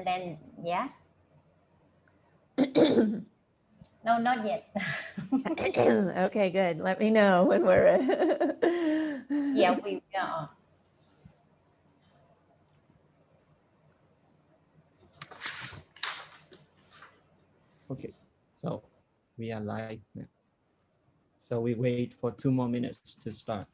then yeah. No, not yet. Okay, good. Let me know when we're Yeah, we are. Okay, so we are live now. So we wait for 2 more minutes to start.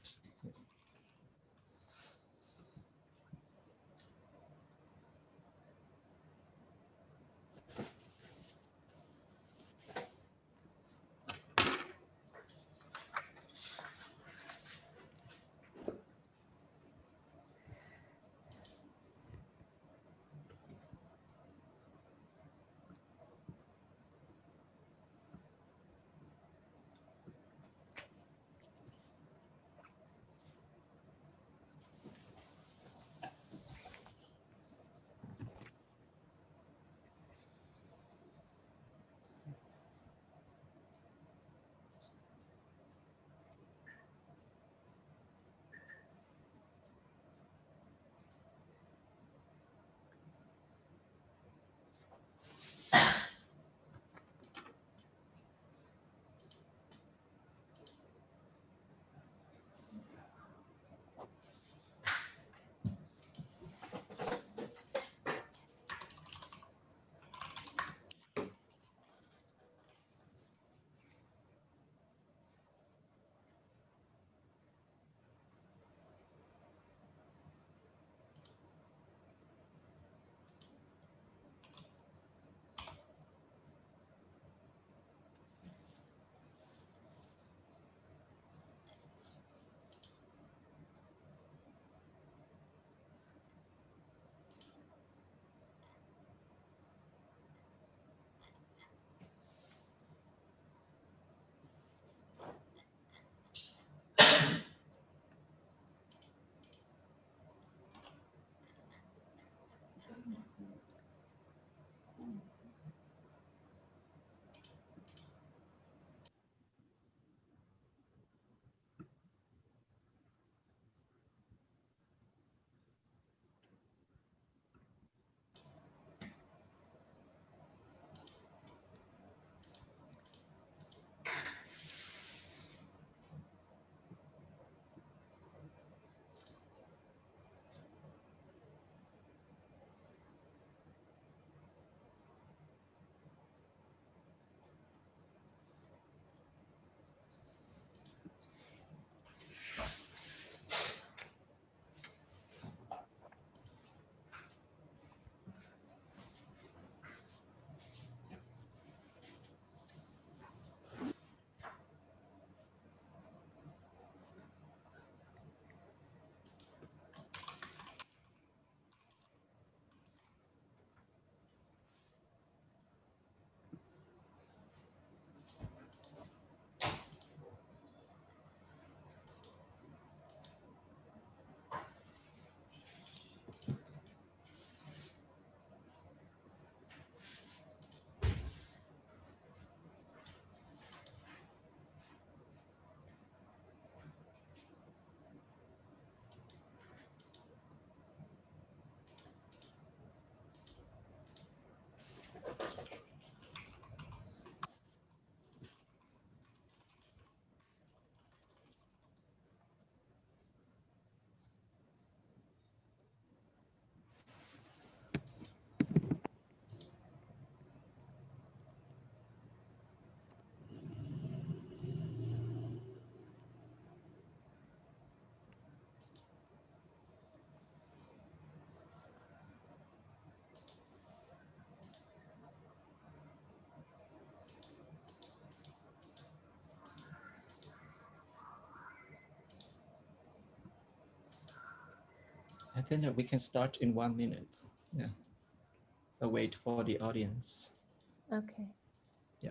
I think that we can start in 1 minute. Yeah. So wait for the audience. Okay. Yeah.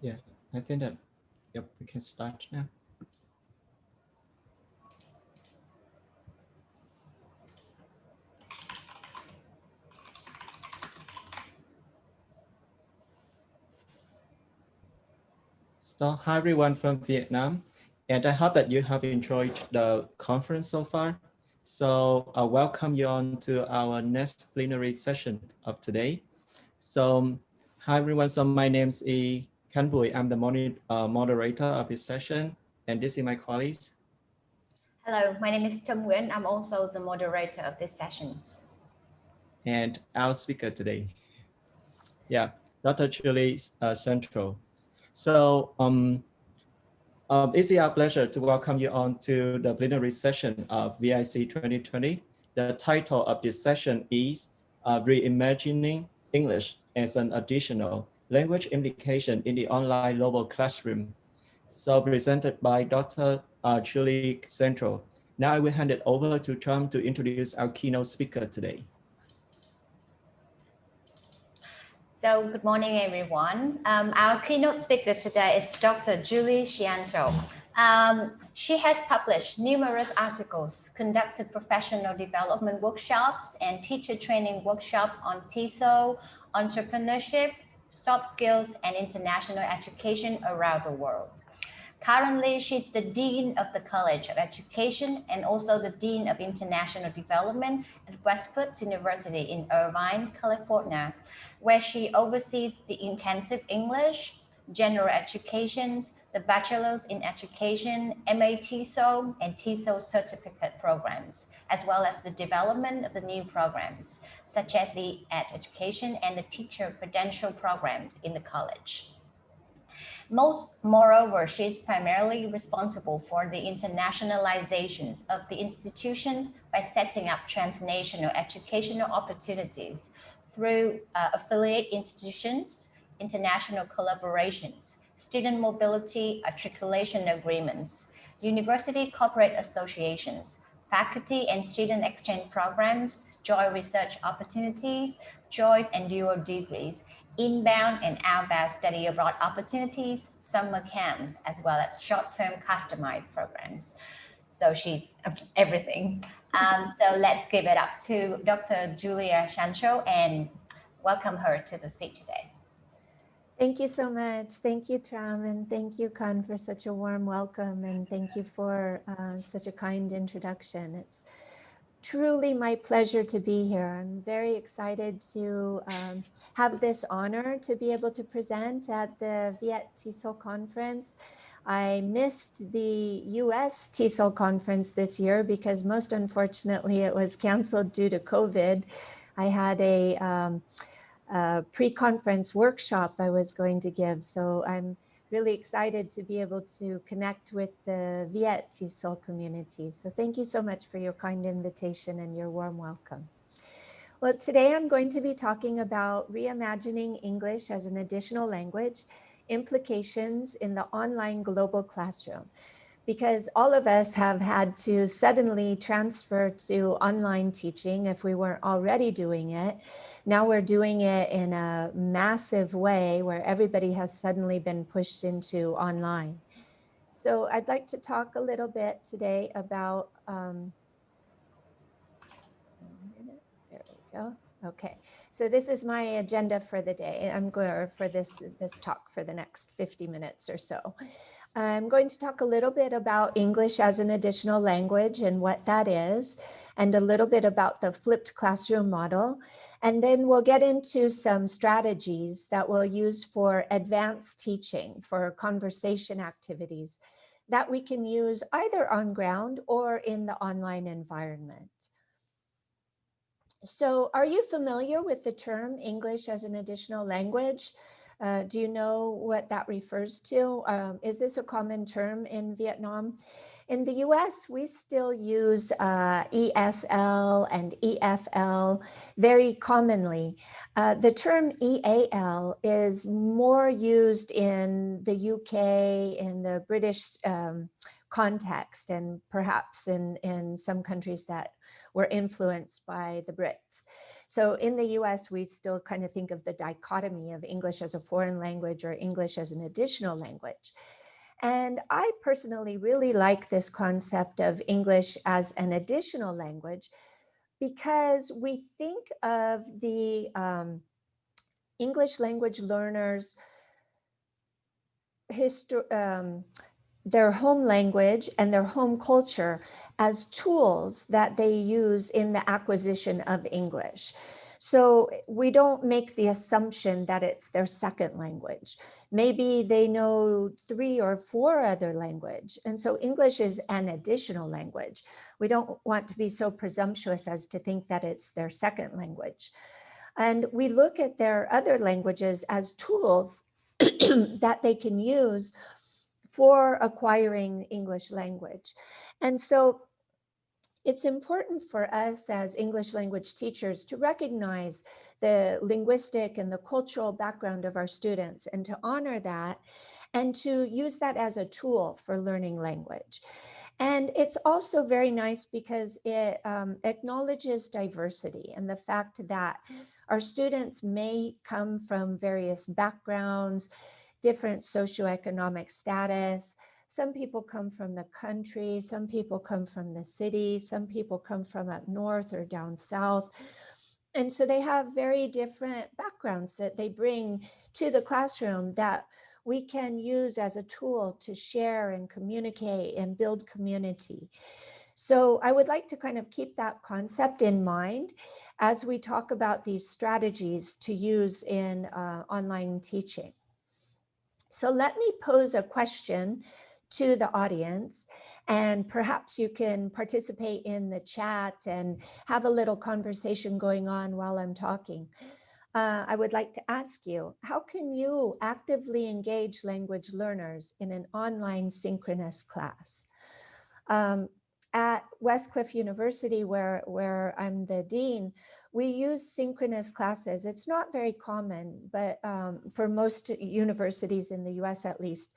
Yeah, I think that, yep, we can start now. So hi everyone from Vietnam, and I hope that you have enjoyed the conference so far. So I welcome you on to our next plenary session of today. So hi everyone, so my name is Khan Bui. I'm the moderator of this session, and this is my colleagues. Hello, my name is Trâm Nguyễn. I'm also the moderator of these sessions. And our speaker today. Yeah, Dr. Julie Central. So it's our pleasure to welcome you on to the plenary session of VIC 2020. The title of this session is Reimagining English as an Additional Language Implication in the Online Global Classroom. So presented by Dr. Julie Central. Now I will hand it over to Trump to introduce our keynote speaker today. So good morning, everyone. Our keynote speaker today is Dr. Julie Ciancio. She has published numerous articles, conducted professional development workshops and teacher training workshops on TESOL, entrepreneurship, soft skills, and international education around the world. Currently, she's the Dean of the College of Education and also the Dean of International Development at Westcliff University in Irvine, California, where she oversees the intensive English, general education, the Bachelor's in Education, MA-TESOL, and TESOL certificate programs, as well as the development of the new programs, such as the Ed Education and the Teacher Credential programs in the college. Moreover, she is primarily responsible for the internationalizations of the institutions by setting up transnational educational opportunities through affiliate institutions, international collaborations, student mobility articulation agreements, university corporate associations, faculty and student exchange programs, joint research opportunities, joint and dual degrees, inbound and outbound study abroad opportunities, summer camps, as well as short-term customized programs. So she's everything. So let's give it up to Dr. Julia Ciancio and welcome her to the speech today. Thank you so much. Thank you, Tram, and thank you, Khan, for such a warm welcome, and thank you for such a kind introduction. It's truly my pleasure to be here. I'm very excited to have this honor to be able to present at the VietTESOL conference. I missed the US TESOL conference this year because most unfortunately it was canceled due to COVID. I had a pre-conference workshop I was going to give, so I'm really excited to be able to connect with the VietTESOL community. So thank you so much for your kind invitation and your warm welcome. Well, today I'm going to be talking about reimagining English as an additional language, implications in the online global classroom, because all of us have had to suddenly transfer to online teaching if we weren't already doing it. Now we're doing it in a massive way where everybody has suddenly been pushed into online. So I'd like to talk a little bit today about, there we go. Okay, so this is my agenda for the day. I'm going for this talk for the next 50 minutes or so. I'm going to talk a little bit about English as an additional language and what that is, and a little bit about the flipped classroom model. And then we'll get into some strategies that we'll use for advanced teaching, for conversation activities that we can use either on ground or in the online environment. So are you familiar with the term English as an additional language? Do you know what that refers to? Is this a common term in Vietnam? In the US, we still use ESL and EFL very commonly. The term EAL is more used in the UK, in the British context, and perhaps in some countries that were influenced by the Brits. So in the US, we still kind of think of the dichotomy of English as a foreign language or English as an additional language. And I personally really like this concept of English as an additional language, because we think of the English language learners, their home language and their home culture as tools that they use in the acquisition of English. So we don't make the assumption that it's their second language. Maybe they know 3 or 4 other languages. And so English is an additional language. We don't want to be so presumptuous as to think that it's their second language. And we look at their other languages as tools that they can use for acquiring English language. And so it's important for us as English language teachers to recognize the linguistic and the cultural background of our students, and to honor that, and to use that as a tool for learning language. And it's also very nice because it acknowledges diversity and the fact that our students may come from various backgrounds, different socioeconomic status. Some people come from the country, some people come from the city, some people come from up north or down south. And so they have very different backgrounds that they bring to the classroom that we can use as a tool to share and communicate and build community. So I would like to kind of keep that concept in mind as we talk about these strategies to use in online teaching. So let me pose a question to the audience, and perhaps you can participate in the chat and have a little conversation going on while I'm talking. I would like to ask you, how can you actively engage language learners in an online synchronous class? At Westcliff University, where I'm the dean, we use synchronous classes. It's not very common, but for most universities in the US at least,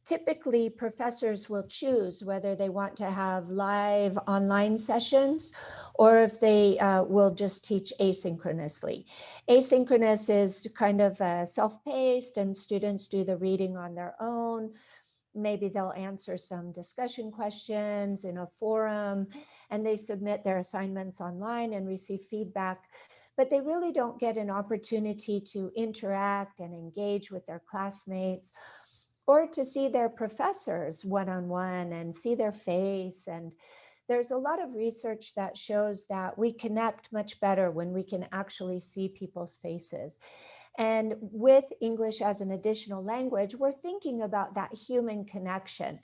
typically professors will choose whether they want to have live online sessions or if they will just teach asynchronously. Asynchronous is kind of self-paced, and students do the reading on their own. Maybe they'll answer some discussion questions in a forum, and they submit their assignments online and receive feedback, but they really don't get an opportunity to interact and engage with their classmates, or to see their professors one-on-one and see their face. And there's a lot of research that shows that we connect much better when we can actually see people's faces. And with English as an additional language, we're thinking about that human connection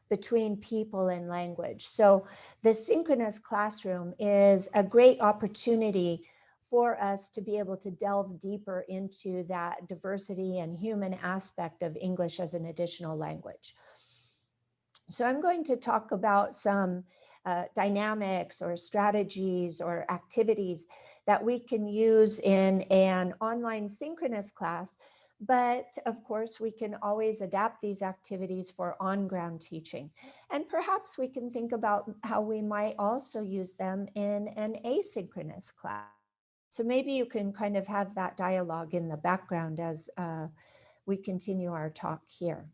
between people and language. So the synchronous classroom is a great opportunity for us to be able to delve deeper into that diversity and human aspect of English as an additional language. So I'm going to talk about some dynamics or strategies or activities that we can use in an online synchronous class. But of course, we can always adapt these activities for on-ground teaching. And perhaps we can think about how we might also use them in an asynchronous class. So maybe you can kind of have that dialogue in the background as we continue our talk here.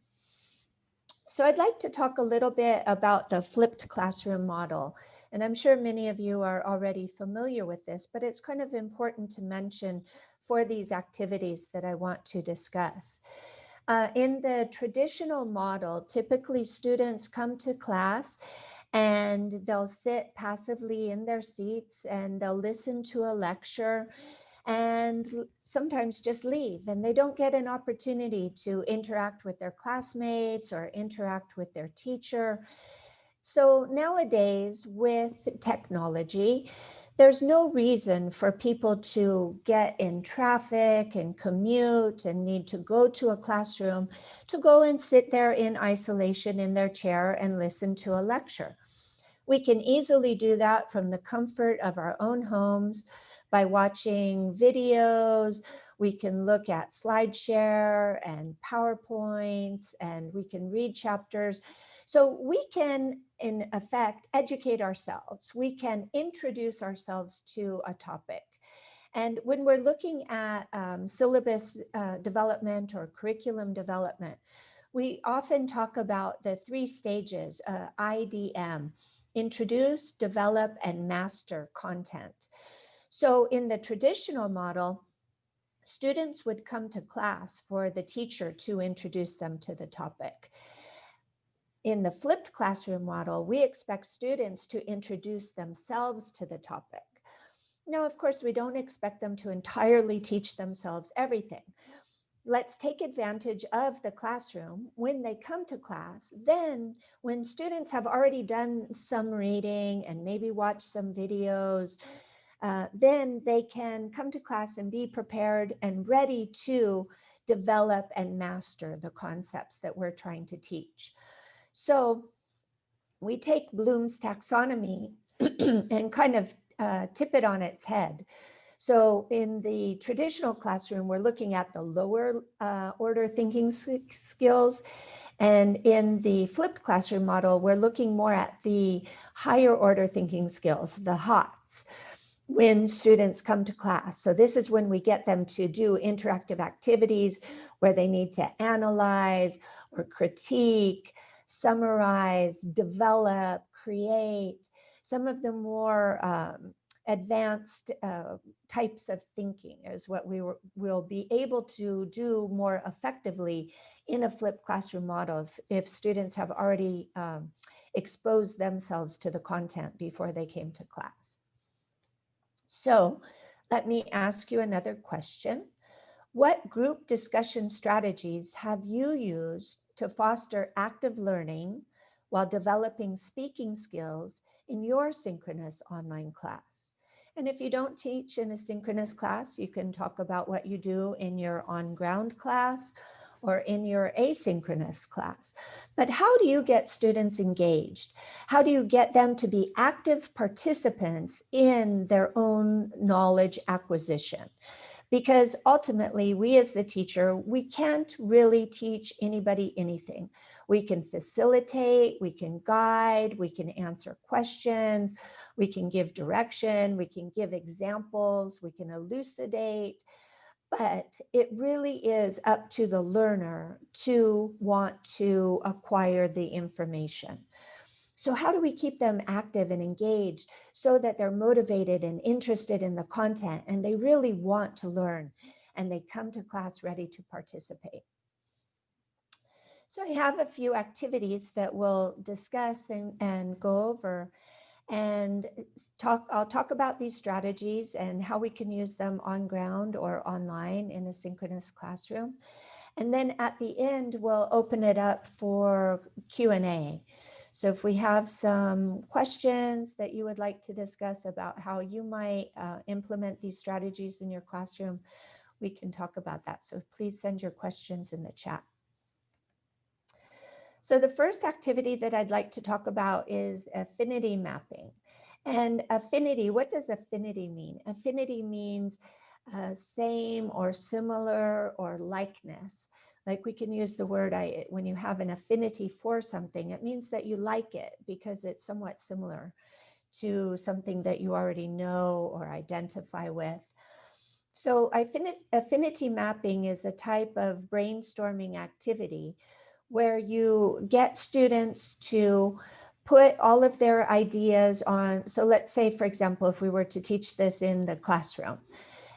So I'd like to talk a little bit about the flipped classroom model. And I'm sure many of you are already familiar with this, but it's kind of important to mention for these activities that I want to discuss. In the traditional model, typically students come to class and they'll sit passively in their seats and they'll listen to a lecture and sometimes just leave, and they don't get an opportunity to interact with their classmates or interact with their teacher. So nowadays with technology, there's no reason for people to get in traffic and commute and need to go to a classroom to go and sit there in isolation in their chair and listen to a lecture. We can easily do that from the comfort of our own homes by watching videos. We can look at SlideShare and PowerPoint, and we can read chapters So we can, in effect, educate ourselves. We can introduce ourselves to a topic. And when we're looking at syllabus development or curriculum development, we often talk about the 3 stages, IDM, introduce, develop, and master content. So in the traditional model, students would come to class for the teacher to introduce them to the topic. In the flipped classroom model, we expect students to introduce themselves to the topic. Now, of course, we don't expect them to entirely teach themselves everything. Let's take advantage of the classroom when they come to class. Then when students have already done some reading and maybe watched some videos, then they can come to class and be prepared and ready to develop and master the concepts that we're trying to teach. So we take Bloom's taxonomy and kind of tip it on its head. So in the traditional classroom, we're looking at the lower order thinking skills. And in the flipped classroom model, we're looking more at the higher order thinking skills, the HOTS, when students come to class. So this is when we get them to do interactive activities where they need to analyze or critique, summarize, develop, create, some of the more advanced types of thinking is what we will be able to do more effectively in a flipped classroom model if students have already exposed themselves to the content before they came to class. So let me ask you another question. What group discussion strategies have you used to foster active learning while developing speaking skills in your synchronous online class? And if you don't teach in a synchronous class, you can talk about what you do in your on-ground class or in your asynchronous class. But how do you get students engaged? How do you get them to be active participants in their own knowledge acquisition? Because ultimately, we as the teacher, we can't really teach anybody anything. We can facilitate, we can guide, we can answer questions, we can give direction, we can give examples, we can elucidate, but it really is up to the learner to want to acquire the information. So how do we keep them active and engaged so that they're motivated and interested in the content and they really want to learn and they come to class ready to participate? So I have a few activities that we'll discuss and go over, and I'll talk about these strategies and how we can use them on ground or online in a synchronous classroom. And then at the end, we'll open it up for Q&A. So if we have some questions that you would like to discuss about how you might implement these strategies in your classroom, we can talk about that. So please send your questions in the chat. So the first activity that I'd like to talk about is affinity mapping. And affinity, what does affinity mean? Affinity means same or similar or likeness. Like we can use the word, when you have an affinity for something, it means that you like it because it's somewhat similar to something that you already know or identify with. So affinity mapping is a type of brainstorming activity where you get students to put all of their ideas on. So let's say, for example, if we were to teach this in the classroom,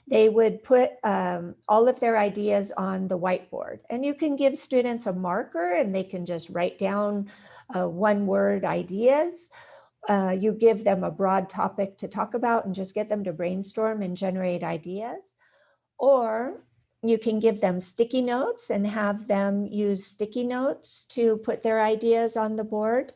they would put all of their ideas on the whiteboard, and you can give students a marker and they can just write down one-word ideas. You give them a broad topic to talk about and just get them to brainstorm and generate ideas. Or you can give them sticky notes and have them use sticky notes to put their ideas on the board.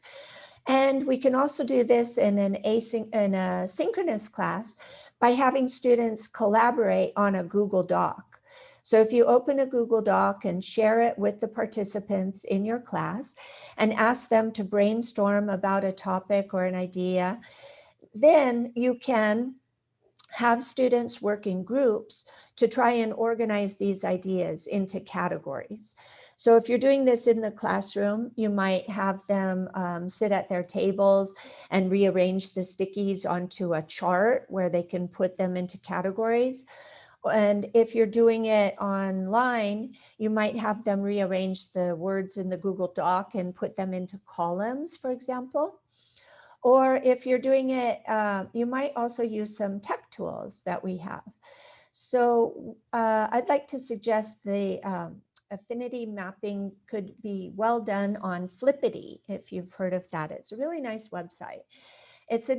And we can also do this in a synchronous class by having students collaborate on a Google Doc. So if you open a Google Doc and share it with the participants in your class and ask them to brainstorm about a topic or an idea, then you can have students work in groups to try and organize these ideas into categories. So if you're doing this in the classroom, you might have them sit at their tables and rearrange the stickies onto a chart where they can put them into categories. And if you're doing it online, you might have them rearrange the words in the Google Doc and put them into columns, for example. Or if you're doing it, you might also use some tech tools that we have. So I'd like to suggest the affinity mapping could be well done on Flippity, if you've heard of that. It's a really nice website. It's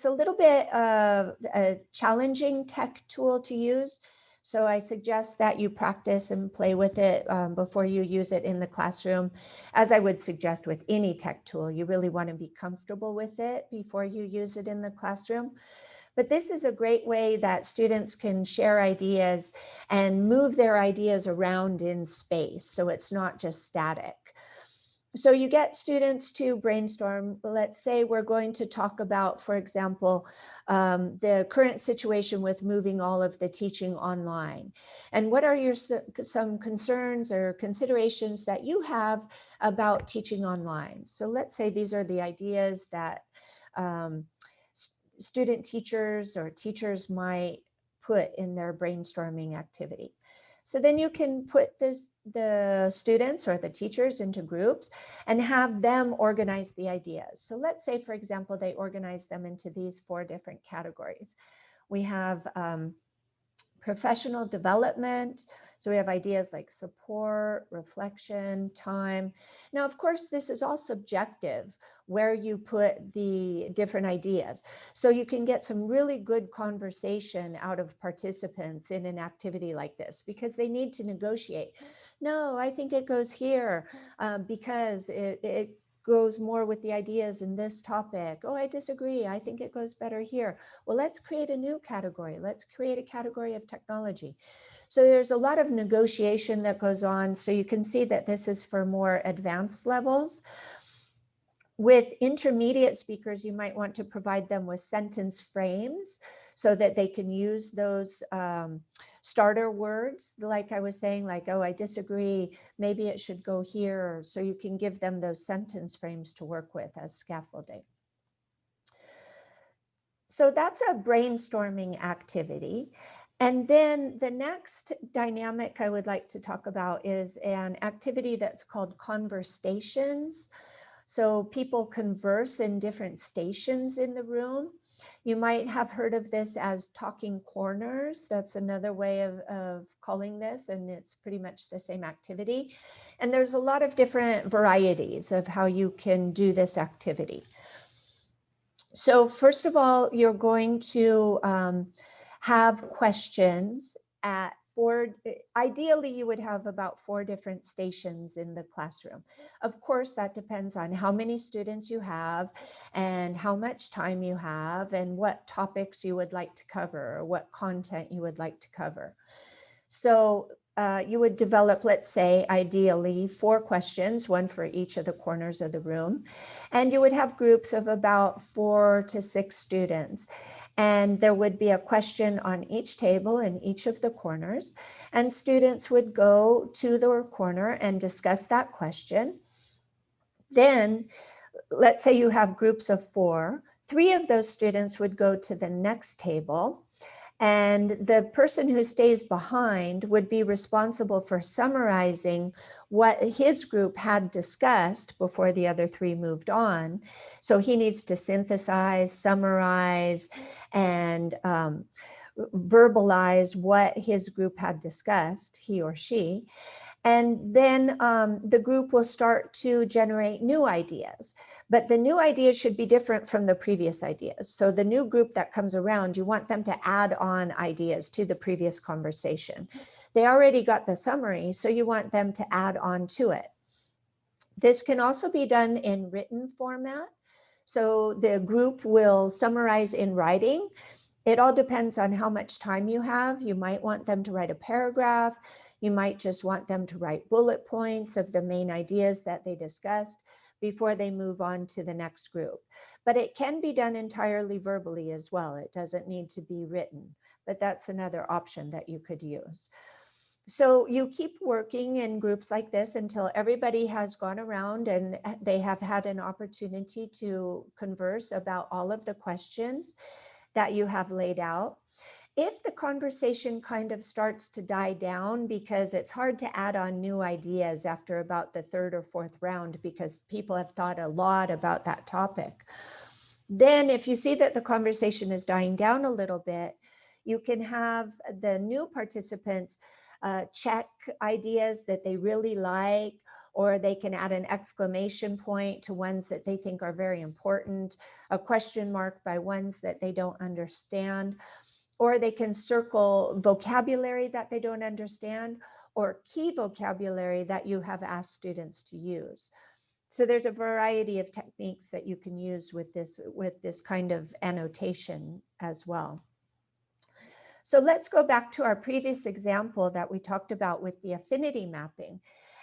a little bit of a challenging tech tool to use. So I suggest that you practice and play with it before you use it in the classroom. As I would suggest with any tech tool, you really want to be comfortable with it before you use it in the classroom. But this is a great way that students can share ideas and move their ideas around in space, so it's not just static. So you get students to brainstorm. Let's say we're going to talk about, for example, the current situation with moving all of the teaching online. And what are some concerns or considerations that you have about teaching online? So let's say these are the ideas that student teachers or teachers might put in their brainstorming activity. So then you can put the students or the teachers into groups and have them organize the ideas. So let's say, for example, they organize them into these 4 different categories. We have professional development. So we have ideas like support, reflection, time. Now, of course, this is all subjective where you put the different ideas. So you can get some really good conversation out of participants in an activity like this because they need to negotiate. No, I think it goes here because it goes more with the ideas in this topic. Oh, I disagree. I think it goes better here. Well, let's create a new category. Let's create a category of technology. So there's a lot of negotiation that goes on. So you can see that this is for more advanced levels. With intermediate speakers, you might want to provide them with sentence frames so that they can use those starter words, like I was saying, like, oh, I disagree, maybe it should go here. So you can give them those sentence frames to work with as scaffolding. So that's a brainstorming activity. And then the next dynamic I would like to talk about is an activity that's called conversations. So people converse in different stations in the room. You might have heard of this as talking corners. That's another way of calling this, and it's pretty much the same activity. And there's a lot of different varieties of how you can do this activity. So first of all, you're going to have questions at 4, ideally you would have about 4 different stations in the classroom. Of course, that depends on how many students you have and how much time you have and what topics you would like to cover or what content you would like to cover. So you would develop, let's say, ideally 4 questions, 1 for each of the corners of the room. And you would have groups of about 4 to 6 students. And there would be a question on each table in each of the corners. And students would go to their corner and discuss that question. Then, let's say you have groups of 4. 3 of those students would go to the next table. And the person who stays behind would be responsible for summarizing what his group had discussed before the other 3 moved on. So he needs to synthesize, summarize, and verbalize what his group had discussed, he or she. And then the group will start to generate new ideas. But the new ideas should be different from the previous ideas. So the new group that comes around, you want them to add on ideas to the previous conversation. They already got the summary, so you want them to add on to it. This can also be done in written format. So the group will summarize in writing. It all depends on how much time you have. You might want them to write a paragraph. You might just want them to write bullet points of the main ideas that they discussed before they move on to the next group. But it can be done entirely verbally as well. It doesn't need to be written. but that's another option that you could use. So you keep working in groups like this until everybody has gone around and they have had an opportunity to converse about all of the questions that you have laid out. If the conversation kind of starts to die down, because it's hard to add on new ideas after about the third or fourth round, because people have thought a lot about that topic, then if you see that the conversation is dying down a little bit, you can have the new participants check ideas that they really like, or they can add an exclamation point to ones that they think are very important, a question mark by ones that they don't understand, or they can circle vocabulary that they don't understand, or key vocabulary that you have asked students to use. So there's a variety of techniques that you can use with this kind of annotation as well. So let's go back to our previous example that we talked about with the affinity mapping.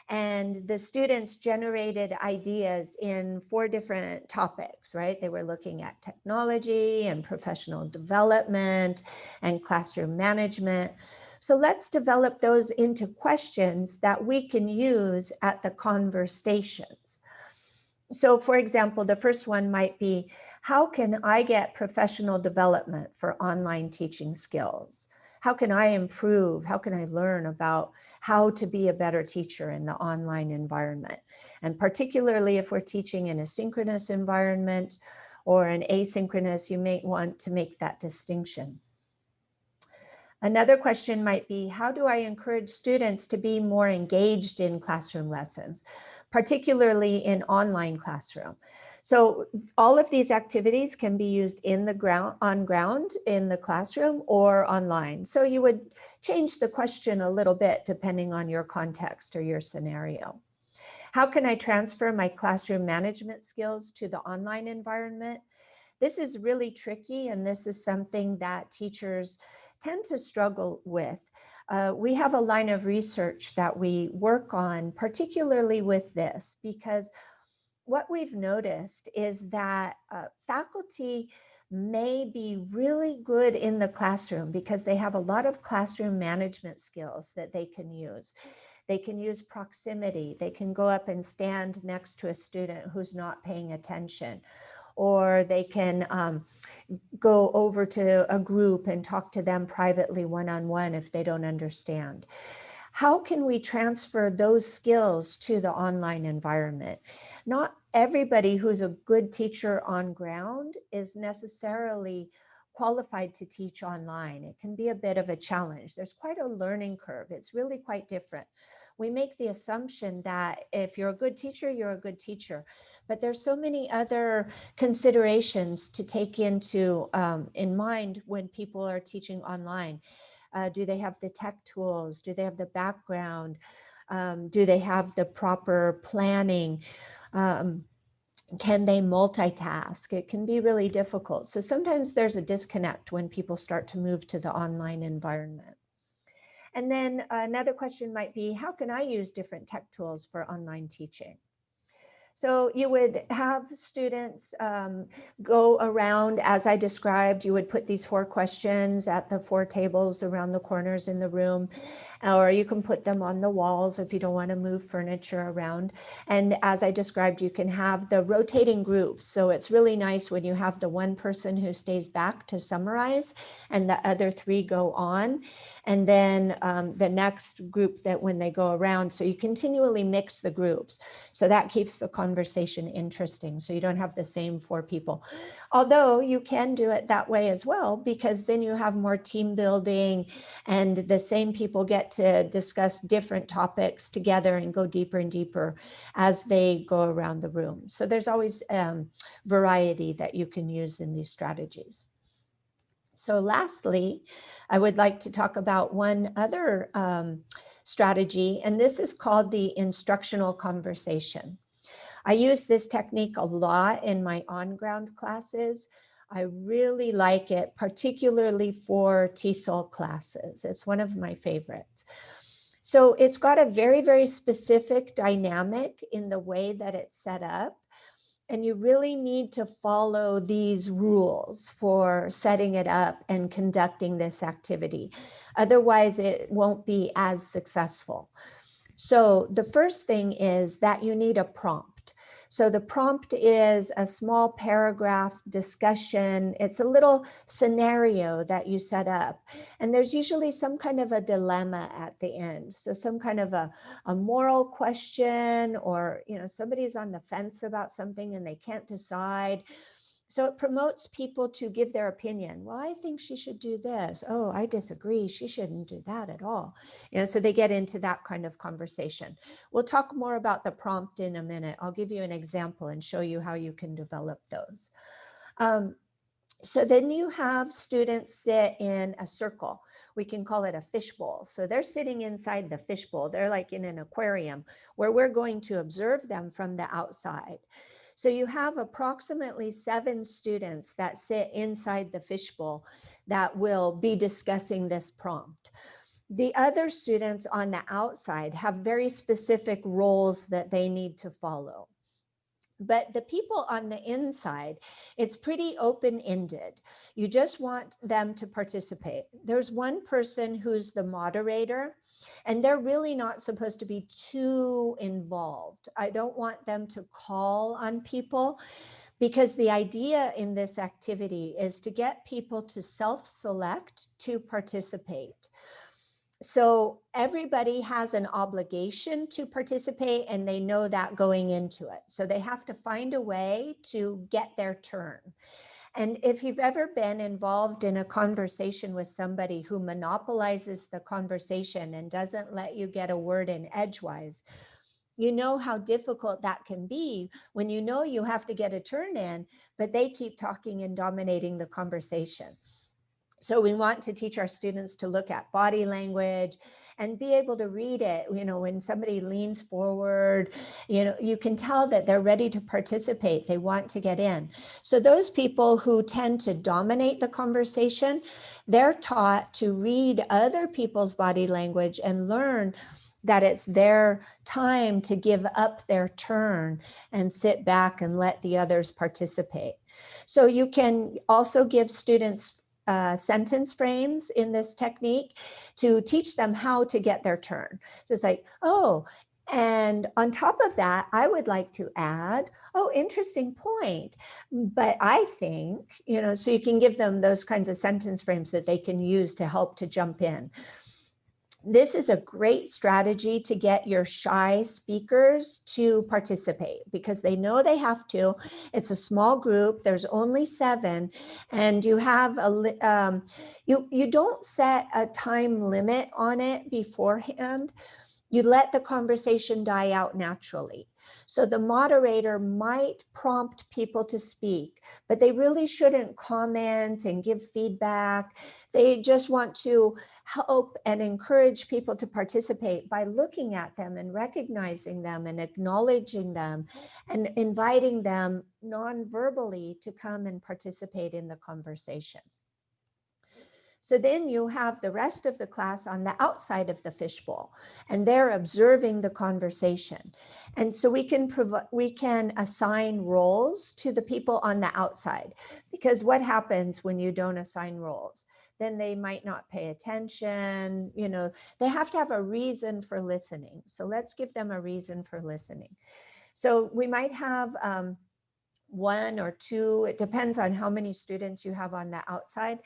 And the students generated ideas in 4 different topics, right? They were looking at technology and professional development and classroom management. So let's develop those into questions that we can use at the conversations. So for example, the first one might be, how can I get professional development for online teaching skills? How can I improve? How can I learn about how to be a better teacher in the online environment? And particularly if we're teaching in a synchronous environment or an asynchronous, you may want to make that distinction. Another question might be, how do I encourage students to be more engaged in classroom lessons, particularly in online classroom? So all of these activities can be used on ground in the classroom or online. So you would change the question a little bit depending on your context or your scenario. How can I transfer my classroom management skills to the online environment? This is really tricky, and this is something that teachers tend to struggle with. We have a line of research that we work on, particularly with this, because what we've noticed is that faculty may be really good in the classroom because they have a lot of classroom management skills that they can use. They can use proximity. They can go up and stand next to a student who's not paying attention, or they can go over to a group and talk to them privately one-on-one if they don't understand. How can we transfer those skills to the online environment? Not everybody who's a good teacher on ground is necessarily qualified to teach online. It can be a bit of a challenge. There's quite a learning curve. It's really quite different. We make the assumption that if you're a good teacher, you're a good teacher. But there's so many other considerations to take into in mind when people are teaching online. Do they have the tech tools? Do they have the background? Do they have the proper planning? Can they multitask? It can be really difficult. So sometimes there's a disconnect when people start to move to the online environment. And then another question might be, how can I use different tech tools for online teaching? So you would have students go around as I described. You would put these 4 questions at the 4 tables around the corners in the room, or you can put them on the walls if you don't want to move furniture around. And as I described, you can have the rotating groups. So it's really nice when you have the one person who stays back to summarize and the other 3 go on. And then the next group that when they go around, so you continually mix the groups. So that keeps the conversation interesting. So you don't have the same 4 people. Although you can do it that way as well, because then you have more team building and the same people get to discuss different topics together and go deeper and deeper as they go around the room. So there's always variety that you can use in these strategies. So lastly, I would like to talk about one other strategy, and this is called the instructional conversation. I use this technique a lot in my on-ground classes. I really like it, particularly for TESOL classes. It's one of my favorites. So it's got a very, very specific dynamic in the way that it's set up. And you really need to follow these rules for setting it up and conducting this activity. Otherwise, it won't be as successful. So the first thing is that you need a prompt. So the prompt is a small paragraph discussion. It's a little scenario that you set up. And there's usually some kind of a dilemma at the end. So some kind of a moral question, or somebody's on the fence about something and they can't decide. So it promotes people to give their opinion. Well, I think she should do this. Oh, I disagree. She shouldn't do that at all. So they get into that kind of conversation. We'll talk more about the prompt in a minute. I'll give you an example and show you how you can develop those. So then you have students sit in a circle. We can call it a fishbowl. So they're sitting inside the fishbowl. They're like in an aquarium where we're going to observe them from the outside. So you have approximately 7 students that sit inside the fishbowl that will be discussing this prompt. The other students on the outside have very specific roles that they need to follow. But the people on the inside, it's pretty open-ended. You just want them to participate. There's one person who's the moderator, and they're really not supposed to be too involved. I don't want them to call on people, because the idea in this activity is to get people to self-select to participate. So everybody has an obligation to participate, and they know that going into it. So they have to find a way to get their turn. And if you've ever been involved in a conversation with somebody who monopolizes the conversation and doesn't let you get a word in edgewise, you know how difficult that can be when you have to get a turn in, but they keep talking and dominating the conversation. So we want to teach our students to look at body language and be able to read it. When somebody leans forward, you can tell that they're ready to participate. They want to get in. So those people who tend to dominate the conversation, they're taught to read other people's body language and learn that it's their time to give up their turn and sit back and let the others participate. So you can also give students sentence frames in this technique to teach them how to get their turn. Just like, oh, and on top of that, I would like to add, oh, interesting point, but I think, so you can give them those kinds of sentence frames that they can use to help to jump in. This is a great strategy to get your shy speakers to participate, because they know they have to. It's a small group. There's only 7, and you have you don't set a time limit on it beforehand. You let the conversation die out naturally. So the moderator might prompt people to speak, but they really shouldn't comment and give feedback. They just want to help and encourage people to participate by looking at them and recognizing them and acknowledging them and inviting them non-verbally to come and participate in the conversation. So then you have the rest of the class on the outside of the fishbowl, and they're observing the conversation. And so we can assign roles to the people on the outside, because what happens when you don't assign roles? Then they might not pay attention. They have to have a reason for listening. So let's give them a reason for listening. So we might have 1 or 2, it depends on how many students you have on the outside.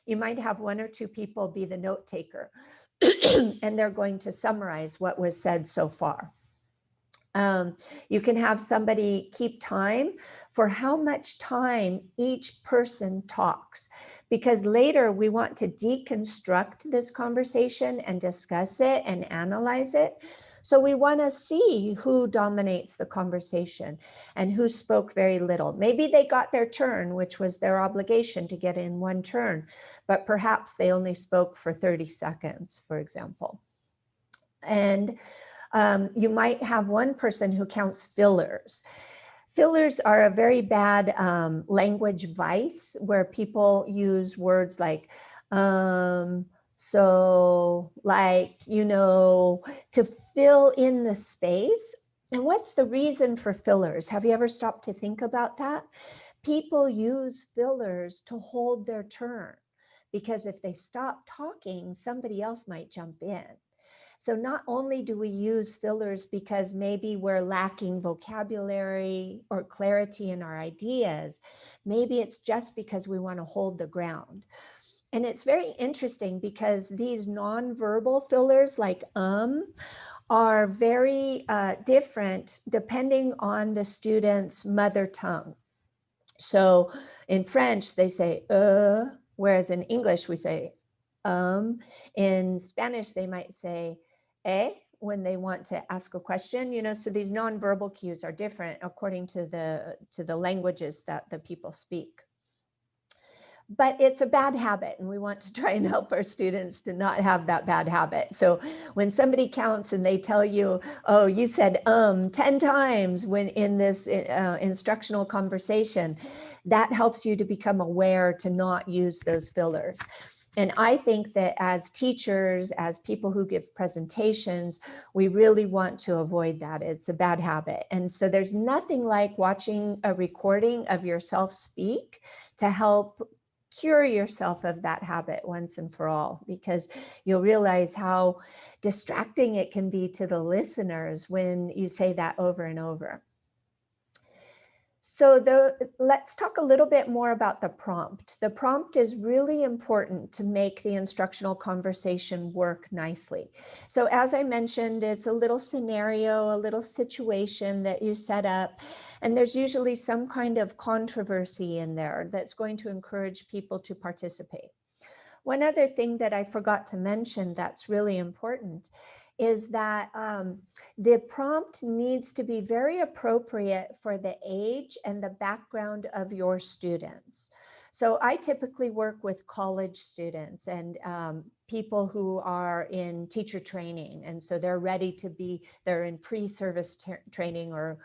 You might have 1 or 2 people be the note taker, and they're going to summarize what was said so far. You can have somebody keep time for how much time each person talks, because later we want to deconstruct this conversation and discuss it and analyze it. So we want to see who dominates the conversation and who spoke very little. Maybe they got their turn, which was their obligation to get in 1 turn, but perhaps they only spoke for 30 seconds, for example. And you might have 1 person who counts fillers. Fillers are a very bad language vice, where people use words like, so, like, to fill in the space. And what's the reason for fillers? Have you ever stopped to think about that? People use fillers to hold their turn, because if they stop talking, somebody else might jump in. So not only do we use fillers because maybe we're lacking vocabulary or clarity in our ideas, maybe it's just because we want to hold the ground. And it's very interesting because these nonverbal fillers like are very different depending on the student's mother tongue. So in French, they say, whereas in English, we say, in Spanish, they might say, when they want to ask a question, you know, so these nonverbal cues are different according to the languages that the people speak. But it's a bad habit, and we want to try and help our students to not have that bad habit. So when somebody counts and they tell you, oh, you said 10 times when in this instructional conversation, that helps you to become aware to not use those fillers. And I think that as teachers, as people who give presentations, we really want to avoid that. It's a bad habit. And so there's nothing like watching a recording of yourself speak to help cure yourself of that habit once and for all, because you'll realize how distracting it can be to the listeners when you say that over and over. So let's talk a little bit more about the prompt. The prompt is really important to make the instructional conversation work nicely. So as I mentioned, it's a little scenario, a little situation that you set up, and there's usually some kind of controversy in there that's going to encourage people to participate. One other thing that I forgot to mention that's really important is that the prompt needs to be very appropriate for the age and the background of your students. So I typically work with college students and people who are in teacher training. And so they're ready to be, they're in pre-service training or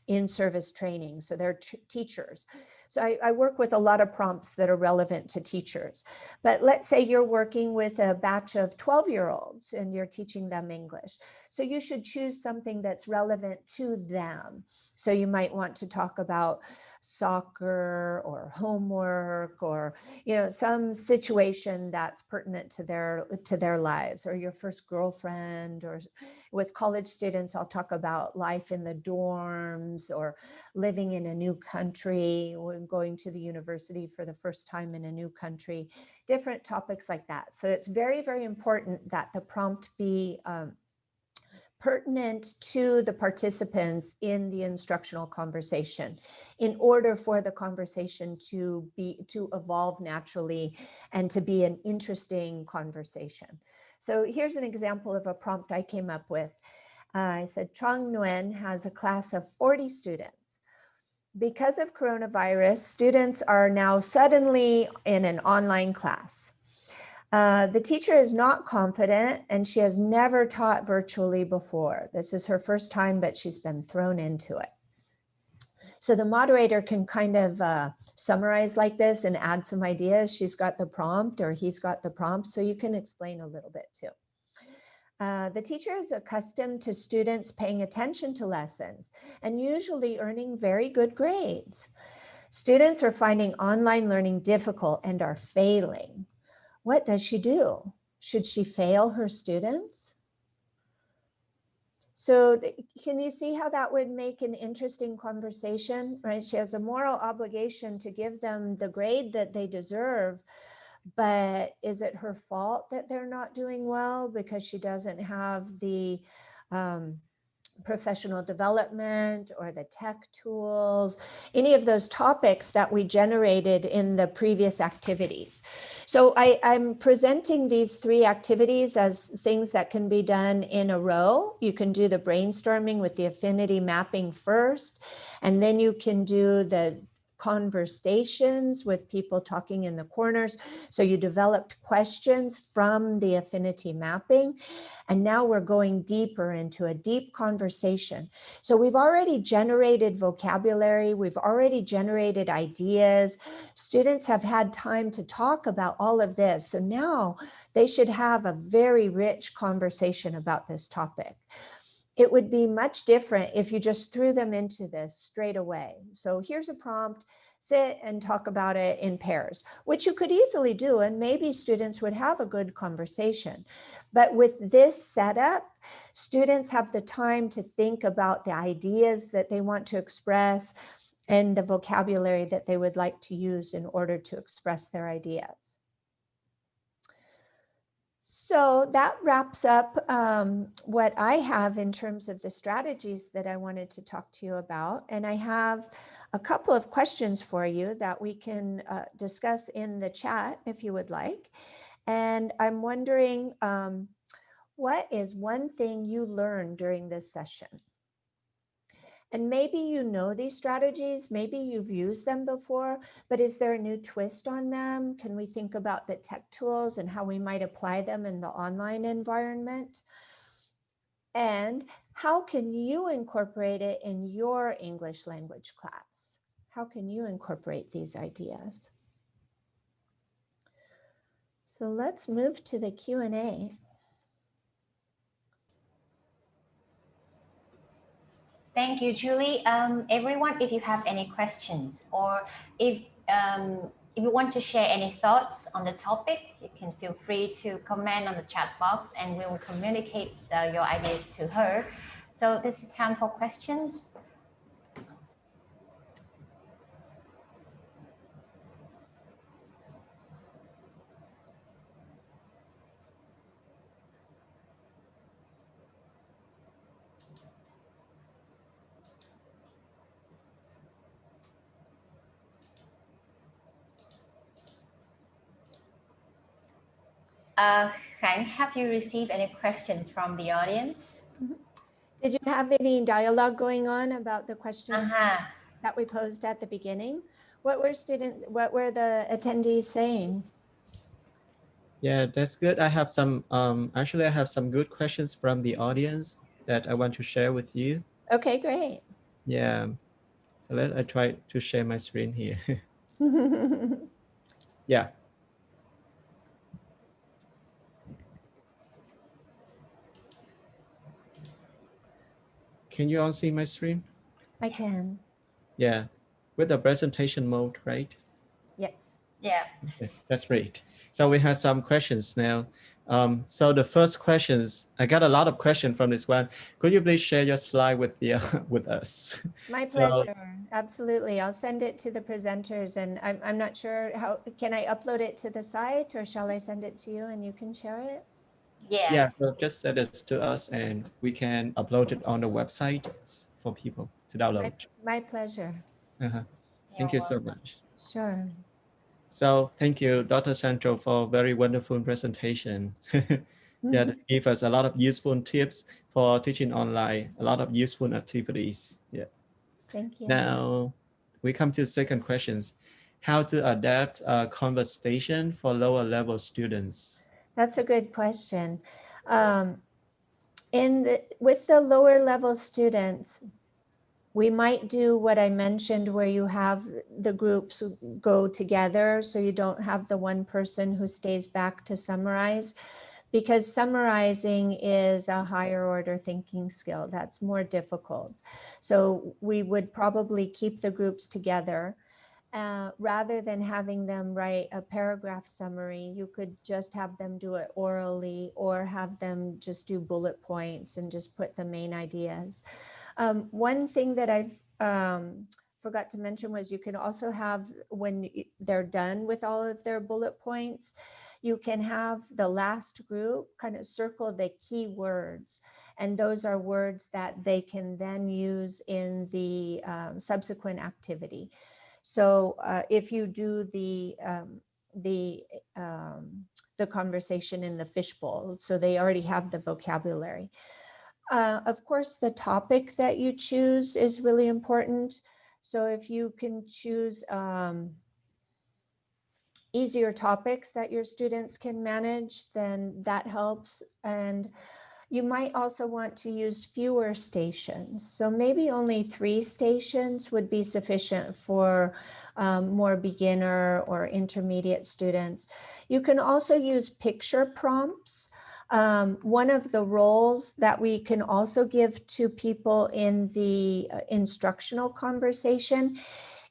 in-service training. So they're teachers. So I work with a lot of prompts that are relevant to teachers. But let's say you're working with a batch of 12-year-olds and you're teaching them English. So you should choose something that's relevant to them. So you might want to talk about soccer or homework or, you know, some situation that's pertinent to their lives, or your first girlfriend. Or with college students, I'll talk about life in the dorms or living in a new country, or going to the university for the first time in a new country, different topics like that. So it's very, very important that the prompt be pertinent to the participants in the instructional conversation in order for the conversation to evolve naturally and to be an interesting conversation. So here's an example of a prompt I came up with. I said, Trong Nguyen has a class of 40 students. Because of coronavirus, students are now suddenly in an online class. The teacher is not confident and she has never taught virtually before. This is her first time, but she's been thrown into it. So the moderator can kind of summarize like this and add some ideas. She's got the prompt or he's got the prompt, so you can explain a little bit too. The teacher is accustomed to students paying attention to lessons and usually earning very good grades. Students are finding online learning difficult and are failing. What does she do? Should she fail her students? So can you see how that would make an interesting conversation, right? She has a moral obligation to give them the grade that they deserve, but is it her fault that they're not doing well because she doesn't have the professional development or the tech tools, any of those topics that we generated in the previous activities? So I'm presenting these 3 activities as things that can be done in a row. You can do the brainstorming with the affinity mapping first, and then you can do the conversations with people talking in the corners. So you developed questions from the affinity mapping. And now we're going deeper into a deep conversation. So we've already generated vocabulary. We've already generated ideas. Students have had time to talk about all of this. So now they should have a very rich conversation about this topic. it would be much different if you just threw them into this straight away. So here's a prompt, sit and talk about it in pairs, which you could easily do, and maybe students would have a good conversation. But with this setup, students have the time to think about the ideas that they want to express and the vocabulary that they would like to use in order to express their ideas. So that wraps up what I have in terms of the strategies that I wanted to talk to you about. And I have a couple of questions for you that we can discuss in the chat if you would like. And I'm wondering, what is one thing you learned during this session? And maybe you know these strategies, maybe you've used them before, but is there a new twist on them? Can we think about the tech tools and how we might apply them in the online environment? And how can you incorporate it in your English language class? How can you incorporate these ideas? So let's move to the Q&A. Thank you, Julie. Everyone, if you have any questions or if you want to share any thoughts on the topic, you can feel free to comment on the chat box and we will communicate your ideas to her. So this is time for questions. Khánh, have you received any questions from the audience? Did you have any dialogue going on about the questions that we posed at the beginning? What were the attendees saying? Yeah, that's good. I have some, actually I have some good questions from the audience that I want to share with you. Okay, great. Yeah, so I try to share my screen here. Yeah. Can you all see my screen? I can. Yeah, with the presentation mode, right? Yes. Yeah. Okay, that's great. So we have some questions now. So the first questions, I got a lot of questions from this one. Could you please share your slide with the with us? My pleasure. Absolutely. I'll send it to the presenters, and I'm not sure how, can I upload it to the site or shall I send it to you and you can share it? Yeah, so just send it to us and we can upload it on the website for people to download. My pleasure. Thank you so much. Sure. So thank you, Dr. Ciancio, for a very wonderful presentation. Yeah, that gave us a lot of useful tips for teaching online, a lot of useful activities. Yeah. Thank you. Now we come to the second questions. How to adapt a conversation for lower level students? That's a good question. With the lower level students, we might do what I mentioned where you have the groups go together so you don't have the one person who stays back to summarize, because summarizing is a higher order thinking skill that's more difficult. So we would probably keep the groups together. Rather than having them write a paragraph summary, you could just have them do it orally or have them just do bullet points and just put the main ideas. One thing that I forgot to mention was you can also have, when they're done with all of their bullet points, you can have the last group kind of circle the key words. And those are words that they can then use in the subsequent activity. So if you do the conversation in the fishbowl, so they already have the vocabulary. Of course, the topic that you choose is really important. So if you can choose easier topics that your students can manage, then that helps. And you might also want to use fewer stations. So maybe only 3 stations would be sufficient for more beginner or intermediate students. You can also use picture prompts. One of the roles that we can also give to people in the instructional conversation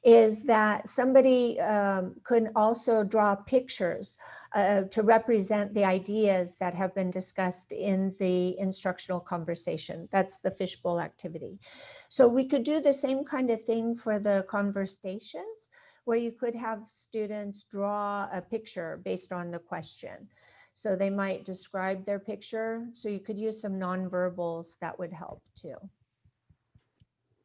is that somebody can also draw pictures to represent the ideas that have been discussed in the instructional conversation. That's the fishbowl activity. So we could do the same kind of thing for the conversations, where you could have students draw a picture based on the question. So they might describe their picture. So you could use some nonverbals that would help too.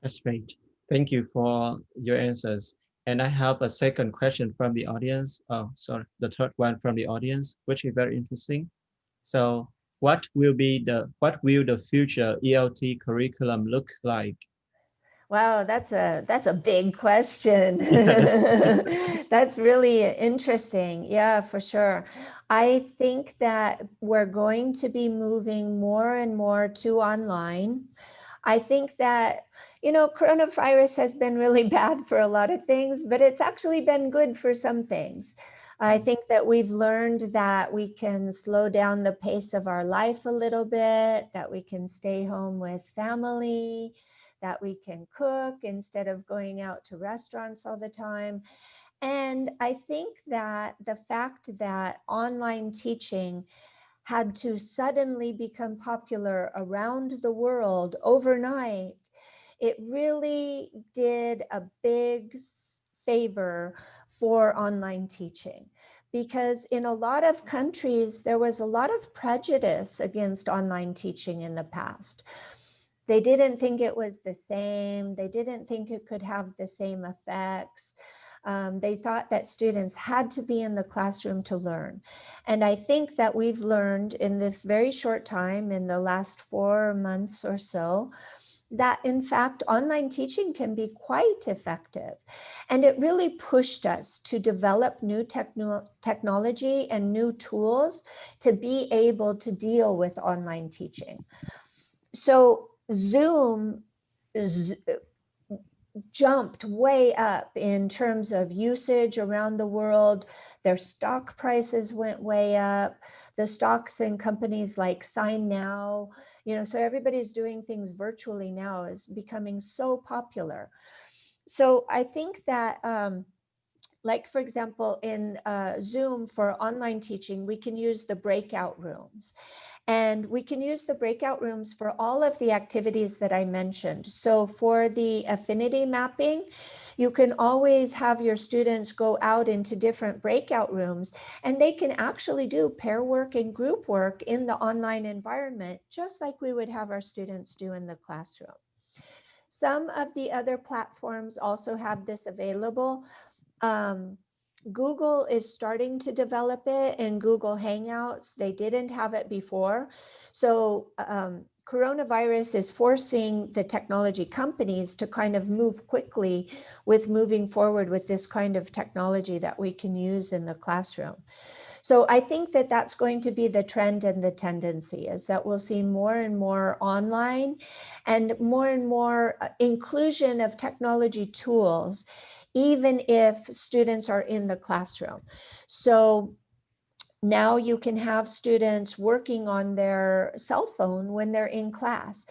That's great. Thank you for your answers. And I have a second question from the audience. Oh, sorry, the third one from the audience, which is very interesting. So, what will the future ELT curriculum look like? Wow, that's a big question. That's really interesting. Yeah, for sure. I think that we're going to be moving more and more to online. I think that, you know, coronavirus has been really bad for a lot of things, but it's actually been good for some things. I think that we've learned that we can slow down the pace of our life a little bit, that we can stay home with family, that we can cook instead of going out to restaurants all the time. And I think that the fact that online teaching had to suddenly become popular around the world overnight, it really did a big favor for online teaching. Because in a lot of countries, there was a lot of prejudice against online teaching in the past. They didn't think it was the same. They didn't think it could have the same effects. They thought that students had to be in the classroom to learn. And I think that we've learned in this very short time, in the last 4 months or so, that in fact, online teaching can be quite effective. And it really pushed us to develop new technology and new tools to be able to deal with online teaching. So Zoom jumped way up in terms of usage around the world. Their stock prices went way up. The stocks in companies like Sign Now, you know, so everybody's doing things virtually now, is becoming so popular. So I think that, like, for example, in Zoom for online teaching, we can use the breakout rooms. And we can use the breakout rooms for all of the activities that I mentioned. So for the affinity mapping, you can always have your students go out into different breakout rooms, and they can actually do pair work and group work in the online environment, just like we would have our students do in the classroom. Some of the other platforms also have this available. Google is starting to develop it in Google Hangouts. They didn't have it before. So coronavirus is forcing the technology companies to kind of move quickly with moving forward with this kind of technology that we can use in the classroom. So I think that that's going to be the trend and the tendency, is that we'll see more and more online and more inclusion of technology tools, even if students are in the classroom. So now you can have students working on their cell phone when they're in class.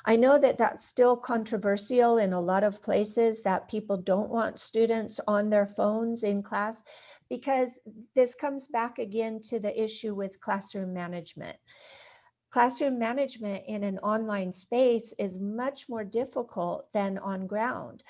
I know that that's still controversial in a lot of places, that people don't want students on their phones in class, because this comes back again to the issue with classroom management. Classroom management in an online space is much more difficult than on ground.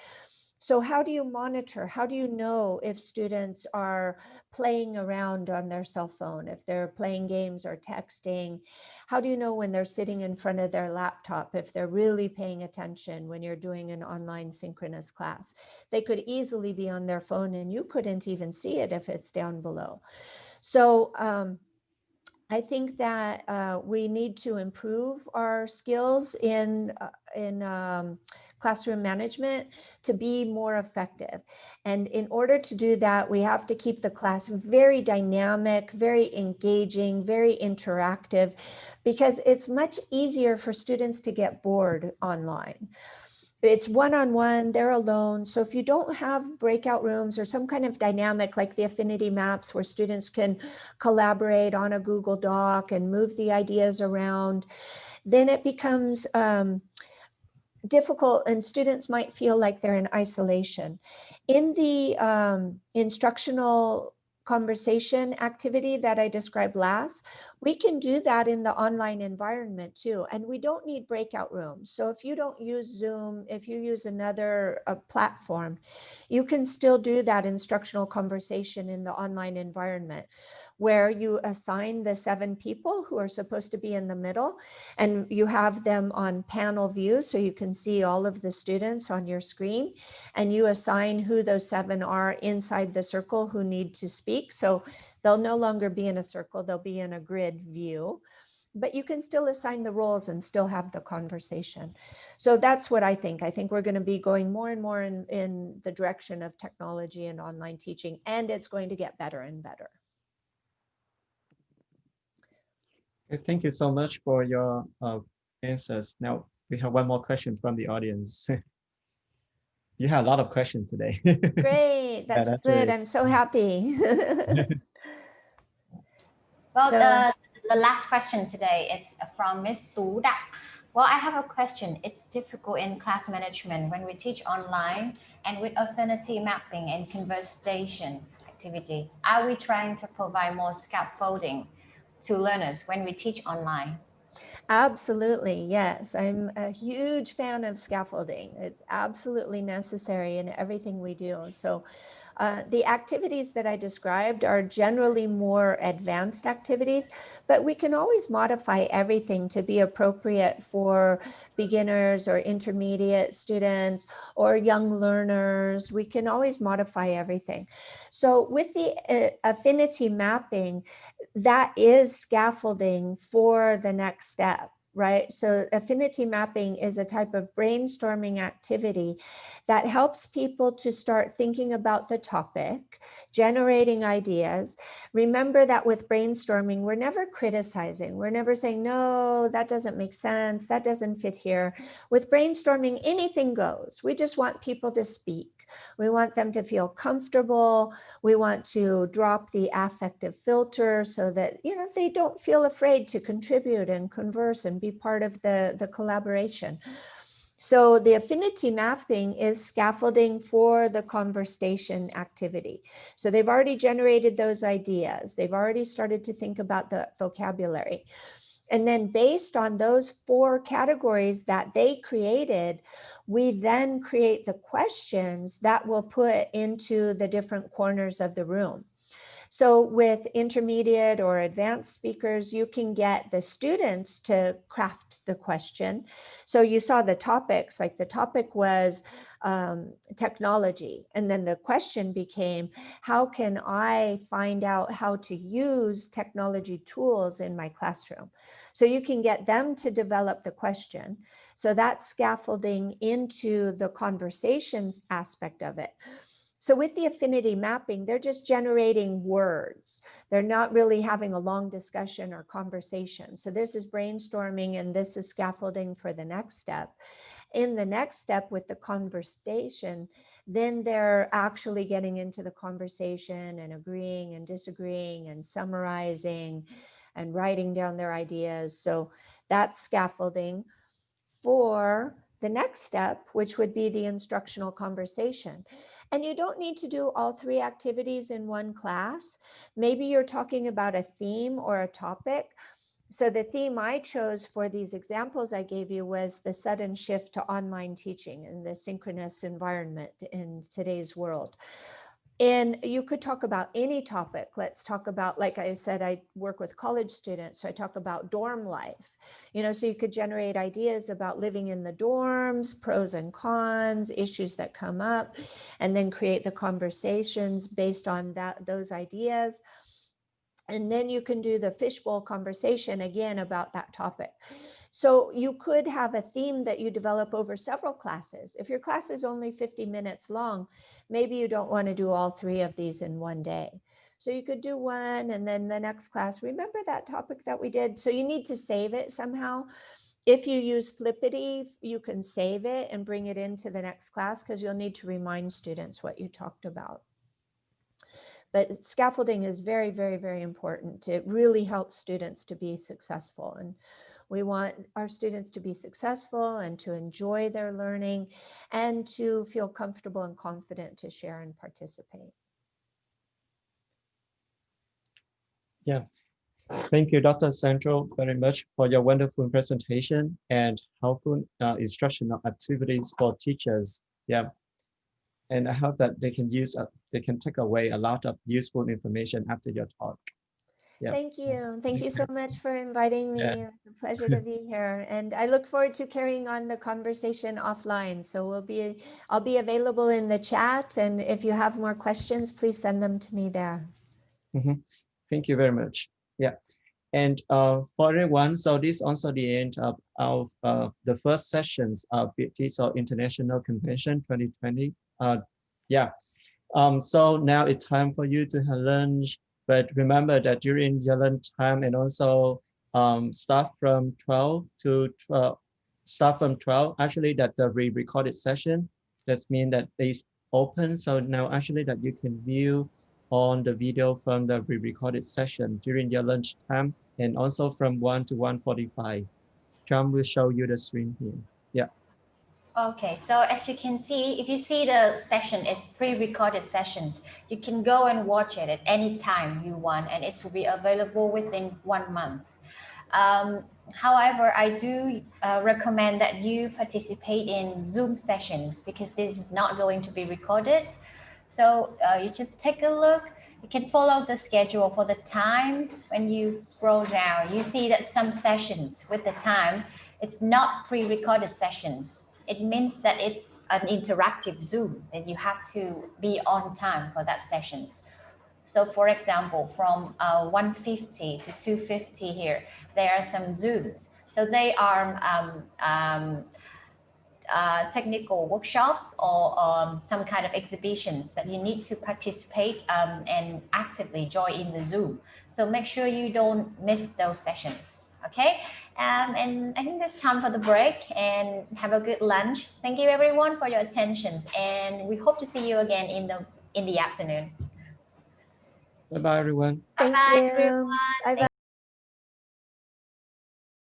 So how do you monitor? How do you know if students are playing around on their cell phone, if they're playing games or texting? How do you know when they're sitting in front of their laptop, if they're really paying attention when you're doing an online synchronous class? They could easily be on their phone and you couldn't even see it if it's down below. So I think that we need to improve our skills in classroom management to be more effective. And in order to do that, we have to keep the class very dynamic, very engaging, very interactive, because it's much easier for students to get bored online. it's one-on-one, they're alone. So if you don't have breakout rooms or some kind of dynamic like the affinity maps where students can collaborate on a Google Doc and move the ideas around, then it becomes difficult and students might feel like they're in isolation. In the instructional conversation activity that I described last, we can do that in the online environment too. And we don't need breakout rooms. So if you don't use Zoom, if you use another platform, you can still do that instructional conversation in the online environment, where you assign the 7 people who are supposed to be in the middle, and you have them on panel view so you can see all of the students on your screen, and you assign who those 7 are inside the circle who need to speak. So they'll no longer be in a circle, they'll be in a grid view, but you can still assign the roles and still have the conversation. So that's what I think. I think we're going to be going more and more in the direction of technology and online teaching, and it's going to get better and better. Thank you so much for your answers. Now we have one more question from the audience. You have a lot of questions today. Great, that's that's good. really... I'm so happy. Well, So- the last question today, it's from Miss Tu Dak. Well, I have a question. It's difficult in class management when we teach online and with affinity mapping and conversation activities. Are we trying to provide more scaffolding to learners when we teach online? Absolutely, yes. I'm a huge fan of scaffolding. It's absolutely necessary in everything we do. So the activities that I described are generally more advanced activities, but we can always modify everything to be appropriate for beginners or intermediate students or young learners. We can always modify everything. So with the affinity mapping, that is scaffolding for the next step, right? So affinity mapping is a type of brainstorming activity that helps people to start thinking about the topic, generating ideas. Remember that with brainstorming, we're never criticizing. We're never saying, no, that doesn't make sense. That doesn't fit here. With brainstorming, anything goes. We just want people to speak. We want them to feel comfortable. We want to drop the affective filter so that, you know, they don't feel afraid to contribute and converse and be part of the collaboration. So the affinity mapping is scaffolding for the conversation activity. So they've already generated those ideas. They've already started to think about the vocabulary. And then based on those 4 categories that they created, we then create the questions that we'll put into the different corners of the room. So with intermediate or advanced speakers, you can get the students to craft the question. So you saw the topics, like the topic was technology. And then the question became, how can I find out how to use technology tools in my classroom? So you can get them to develop the question. So that's scaffolding into the conversations aspect of it. So with the affinity mapping, they're just generating words. They're not really having a long discussion or conversation. So this is brainstorming and this is scaffolding for the next step. In the next step with the conversation, then they're actually getting into the conversation and agreeing and disagreeing and summarizing and writing down their ideas. So that's scaffolding for the next step, which would be the instructional conversation. And you don't need to do all 3 activities in one class. Maybe you're talking about a theme or a topic. So the theme I chose for these examples I gave you was the sudden shift to online teaching and the synchronous environment in today's world. And you could talk about any topic. Let's talk about, like I said, I work with college students, so I talk about dorm life. You know, so you could generate ideas about living in the dorms, pros and cons, issues that come up, and then create the conversations based on those ideas. And then you can do the fishbowl conversation again about that topic. So you could have a theme that you develop over several classes. If your class is only 50 minutes long, maybe you don't want to do all 3 of these in one day. So you could do one and then the next class, remember that topic that we did? So you need to save it somehow. If you use Flippity, you can save it and bring it into the next class because you'll need to remind students what you talked about. But scaffolding is very, very, very important. It really helps students to be successful. And we want our students to be successful and to enjoy their learning and to feel comfortable and confident to share and participate. Yeah. Thank you, Dr. Central, very much for your wonderful presentation and helpful instructional activities for teachers. Yeah. And I hope that they can they can take away a lot of useful information after your talk. Yeah. Thank you. Thank you so much for inviting me. Yeah. It's a pleasure to be here. And I look forward to carrying on the conversation offline. So I'll be available in the chat. And if you have more questions, please send them to me there. Thank you very much. Yeah. And for everyone, so this is also the end of the first sessions of VietTESOL International Convention 2020. Yeah. So now it's time for you to have lunch. But remember that during your lunch time and also start from 12 to 12, start from 12, actually that the re-recorded session, that means that it's open. So now actually that you can view on the video from the re-recorded session during your lunch time and also from 1 to 1:45. Trump will show you the screen here. Yeah. Okay, so as you can see, if you see the session, it's pre-recorded sessions. You can go and watch it at any time you want, and it will be available within 1 month. However, I do recommend that you participate in Zoom sessions because this is not going to be recorded. So you just take a look. You can follow the schedule for the time. When you scroll down, you see that some sessions with the time, it's not pre-recorded sessions. It means that it's an interactive Zoom and you have to be on time for that sessions. So for example, from 1:50 to 2:50 here, there are some Zooms. So they are technical workshops or some kind of exhibitions that you need to participate and actively join in the Zoom. So make sure you don't miss those sessions, okay? And I think it's time for the break and have a good lunch. Thank you everyone for your attention and we hope to see you again in the afternoon. Bye-bye, everyone. Thank Bye-bye, you. everyone. Bye-bye.